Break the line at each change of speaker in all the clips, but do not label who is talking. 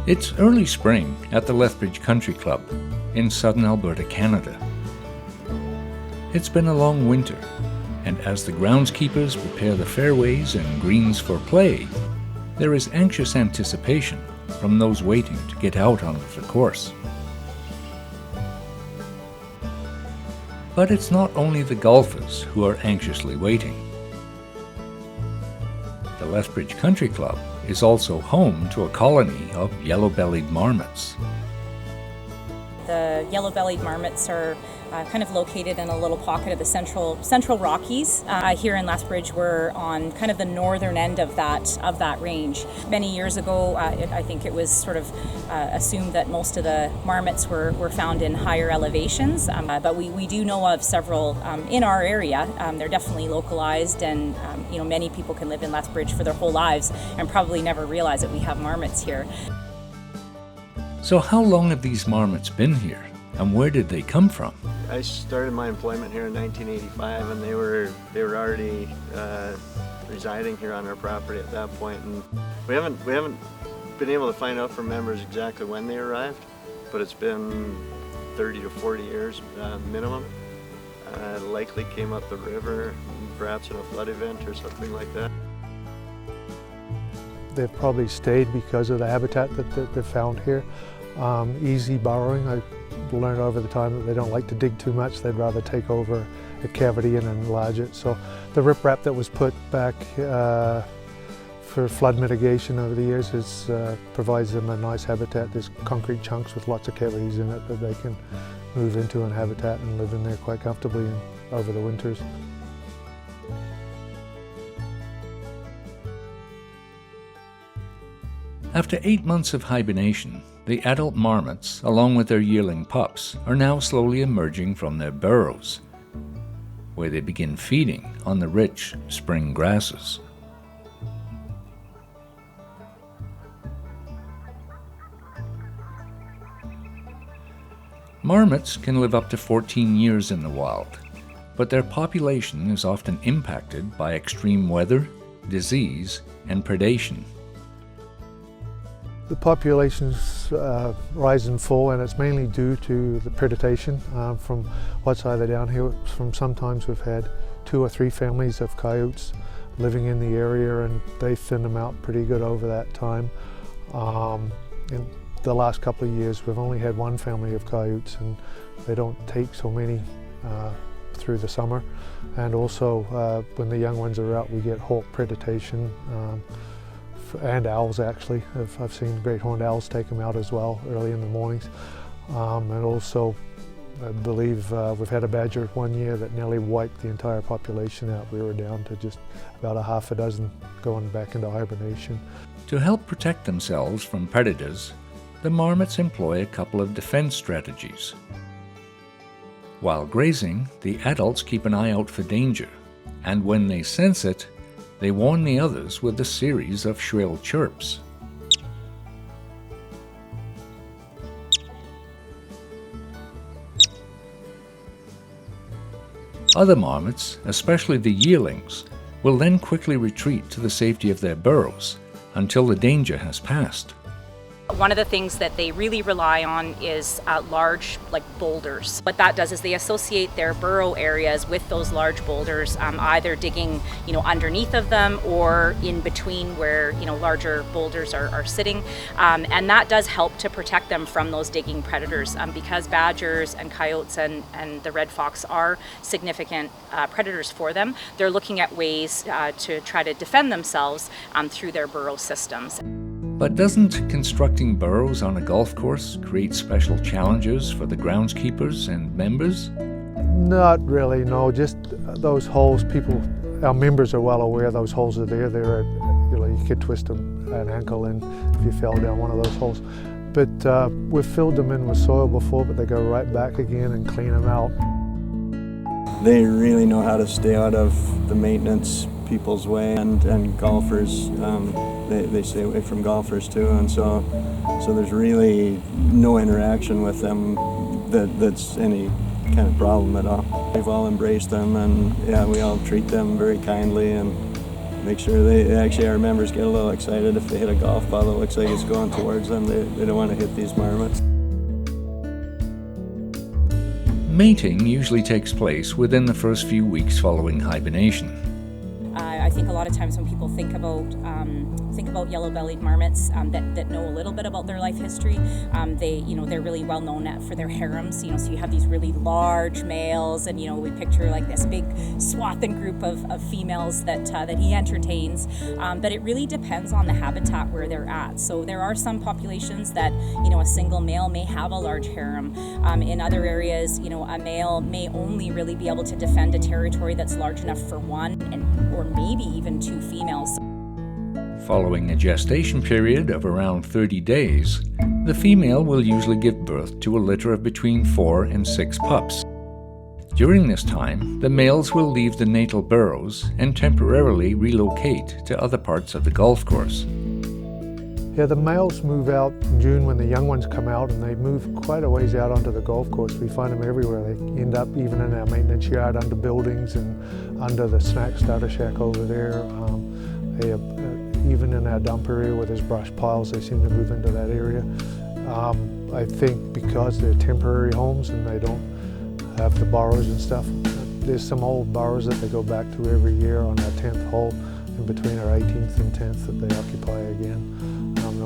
It's early spring at the Lethbridge Country Club in southern Alberta, Canada. It's been a long winter, and as the groundskeepers prepare the fairways and greens for play, there is anxious anticipation from those waiting to get out onto the course. But it's not only the golfers who are anxiously waiting. The Lethbridge Country Club is also home to a colony of yellow-bellied marmots.
The yellow-bellied marmots are kind of located in a little pocket of the central Rockies. Here in Lethbridge, we're on kind of the northern end of that range. Many years ago, I think it was sort of assumed that most of the marmots were found in higher elevations, but we do know of several in our area. They're definitely localized, and many people can live in Lethbridge for their whole lives and probably never realize that we have marmots here.
So how long have these marmots been here, and where did they come from?
I started my employment here in 1985, and they were already residing here on our property at that point. And we haven't been able to find out from members exactly when they arrived, but it's been 30 to 40 years minimum. Likely came up the river, perhaps in a flood event or something like that.
They've probably stayed because of the habitat that they've found here. Easy burrowing. I've learned over the time that they don't like to dig too much. They'd rather take over a cavity and enlarge it. So the riprap that was put back for flood mitigation over the years provides them a nice habitat. There's concrete chunks with lots of cavities in it that they can move into and habitat and live in there quite comfortably over the winters.
After 8 months of hibernation, the adult marmots, along with their yearling pups, are now slowly emerging from their burrows, where they begin feeding on the rich spring grasses. Marmots can live up to 14 years in the wild, but their population is often impacted by extreme weather, disease, and predation.
The populations rise and fall, and it's mainly due to the predation from what's either down here. Sometimes we've had 2 or 3 families of coyotes living in the area, and they thin them out pretty good over that time. In the last couple of years, we've only had 1 family of coyotes, and they don't take so many through the summer. And also, when the young ones are out, we get hawk predation. And owls, actually. I've seen great horned owls take them out as well early in the mornings. And also, I believe we've had a badger one year that nearly wiped the entire population out. We were down to just about a half a dozen going back into hibernation.
To help protect themselves from predators, the marmots employ a couple of defense strategies. While grazing, the adults keep an eye out for danger, and when they sense it, they warn the others with a series of shrill chirps. Other marmots, especially the yearlings, will then quickly retreat to the safety of their burrows until the danger has passed.
One of the things that they really rely on is large boulders. What that does is they associate their burrow areas with those large boulders, either digging underneath of them or in between where larger boulders are sitting, and that does help to protect them from those digging predators, because badgers and coyotes and the red fox are significant predators for them. They're looking at ways to try to defend themselves through their burrow systems.
But doesn't constructing burrows on a golf course create special challenges for the groundskeepers and members?
Not really, no. Just those holes, our members are well aware those holes are there. You could twist an ankle in if you fell down one of those holes. But we've filled them in with soil before, but they go right back again and clean them out.
They really know how to stay out of the maintenance people's way, and golfers, they stay away from golfers too, and so there's really no interaction with them that's any kind of problem at all. We've all embraced them, and yeah, we all treat them very kindly, and make sure our members get a little excited if they hit a golf ball that looks like it's going towards them. They don't want to hit these marmots.
Mating usually takes place within the first few weeks following hibernation.
I think a lot of times when people think about yellow-bellied marmots that know a little bit about their life history, they're really well known for their harems. So you have these really large males, and we picture like this big swathing group of females that he entertains. But it really depends on the habitat where they're at. So there are some populations that a single male may have a large harem. In other areas, a male may only really be able to defend a territory that's large enough for one or maybe even two females.
Following a gestation period of around 30 days, the female will usually give birth to a litter of between 4 and 6 pups. During this time, the males will leave the natal burrows and temporarily relocate to other parts of the golf course.
Yeah, the males move out in June when the young ones come out, and they move quite a ways out onto the golf course. We find them everywhere. They end up even in our maintenance yard, under buildings and under the snack starter shack over there. Even in our dump area where there's brush piles, they seem to move into that area. I think because they're temporary homes and they don't have the burrows and stuff, there's some old burrows that they go back to every year on our 10th hole, in between our 18th and 10th, that they occupy again,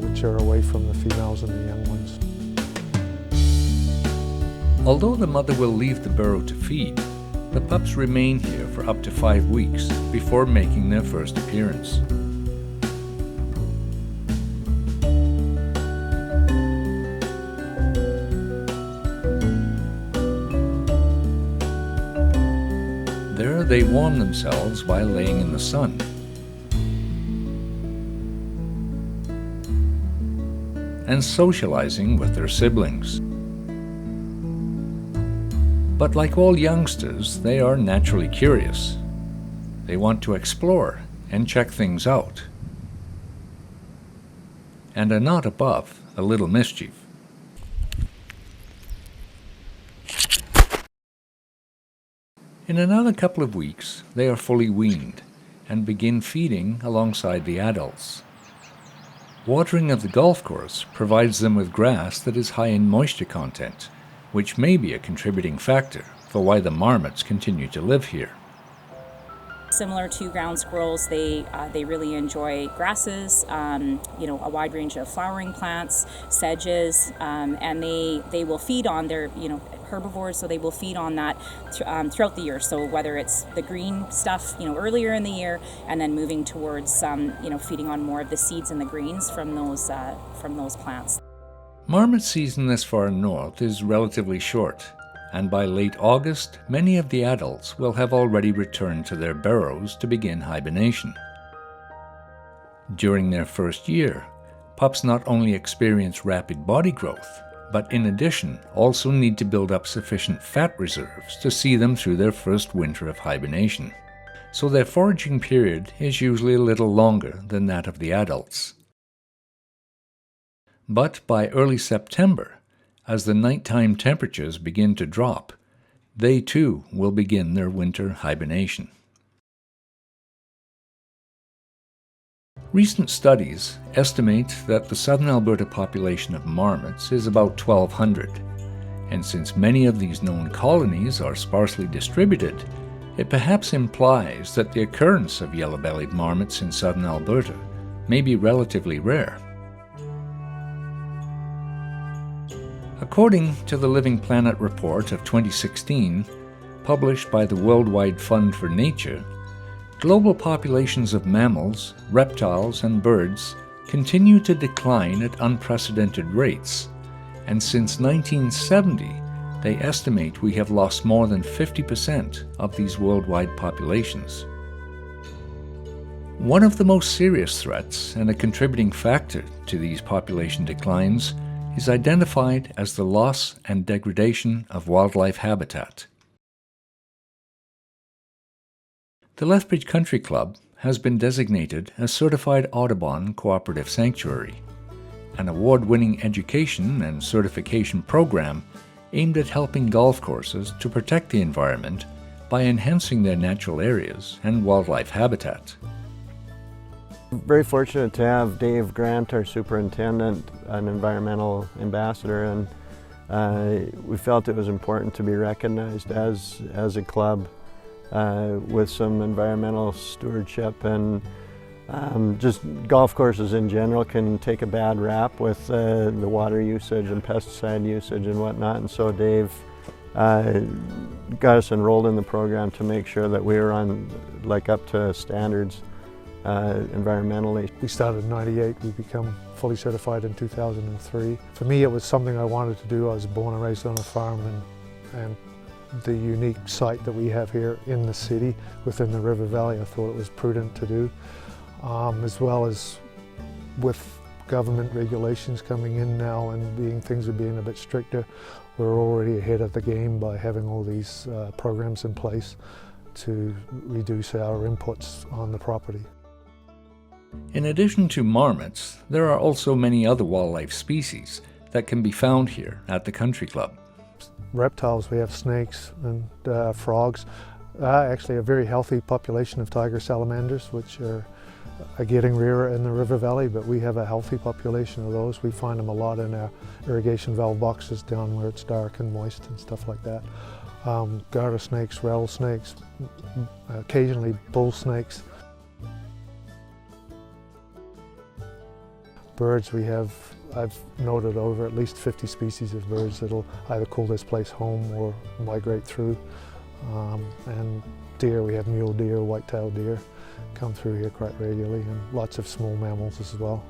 which are away from the females and the young ones.
Although the mother will leave the burrow to feed, the pups remain here for up to 5 weeks before making their first appearance. There they warm themselves while laying in the sun. And socializing with their siblings. But like all youngsters, they are naturally curious. They want to explore and check things out, and are not above a little mischief. In another couple of weeks, they are fully weaned and begin feeding alongside the adults. Watering of the golf course provides them with grass that is high in moisture content, which may be a contributing factor for why the marmots continue to live here.
Similar to ground squirrels, they really enjoy grasses, a wide range of flowering plants, sedges, and they will feed on their, herbivores, so they will feed on that throughout the year. So whether it's the green stuff, earlier in the year, and then moving towards, feeding on more of the seeds and the greens from those plants.
Marmot season this far north is relatively short, and by late August, many of the adults will have already returned to their burrows to begin hibernation. During their first year, pups not only experience rapid body growth, but in addition also need to build up sufficient fat reserves to see them through their first winter of hibernation. So their foraging period is usually a little longer than that of the adults. But by early September, as the nighttime temperatures begin to drop, they too will begin their winter hibernation. Recent studies estimate that the southern Alberta population of marmots is about 1,200, and since many of these known colonies are sparsely distributed, it perhaps implies that the occurrence of yellow-bellied marmots in southern Alberta may be relatively rare. According to the Living Planet report of 2016, published by the Worldwide Fund for Nature, global populations of mammals, reptiles, and birds continue to decline at unprecedented rates, and since 1970, they estimate we have lost more than 50% of these worldwide populations. One of the most serious threats and a contributing factor to these population declines is identified as the loss and degradation of wildlife habitat. The Lethbridge Country Club has been designated a Certified Audubon Cooperative Sanctuary, an award-winning education and certification program aimed at helping golf courses to protect the environment by enhancing their natural areas and wildlife habitat.
Very fortunate to have Dave Grant, our superintendent, an environmental ambassador, and we felt it was important to be recognized as a club with some environmental stewardship, and just golf courses in general can take a bad rap with the water usage and pesticide usage and whatnot, and so Dave got us enrolled in the program to make sure that we were on up to standards environmentally.
We started in '98, we became fully certified in 2003. For me, it was something I wanted to do. I was born and raised on a farm, and the unique site that we have here in the city within the river valley, I thought it was prudent to do, as well as with government regulations coming in now and things are being a bit stricter. We're already ahead of the game by having all these programs in place to reduce our inputs on the property.
In addition to marmots, there are also many other wildlife species that can be found here at the country club.
Reptiles, we have snakes and frogs. Actually a very healthy population of tiger salamanders, which are getting rarer in the river valley, but we have a healthy population of those. We find them a lot in our irrigation valve boxes down where it's dark and moist and stuff like that. Garter snakes, rattlesnakes, occasionally bull snakes. Birds, I've noted over at least 50 species of birds that'll either call this place home or migrate through. And deer, we have mule deer, white-tailed deer come through here quite regularly, and lots of small mammals as well.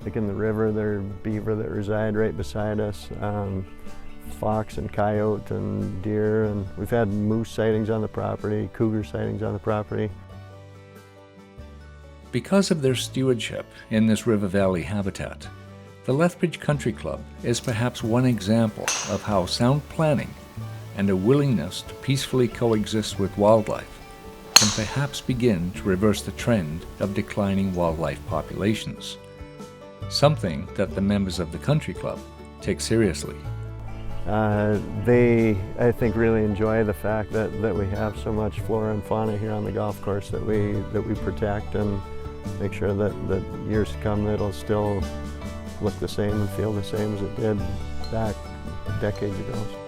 Like in the river, there are beaver that reside right beside us, fox and coyote and deer, and we've had moose sightings on the property, cougar sightings on the property.
Because of their stewardship in this river valley habitat, the Lethbridge Country Club is perhaps one example of how sound planning and a willingness to peacefully coexist with wildlife can perhaps begin to reverse the trend of declining wildlife populations, something that the members of the country club take seriously.
They, I think, really enjoy the fact that we have so much flora and fauna here on the golf course that we protect, and make sure that years to come it'll still look the same and feel the same as it did back decades ago.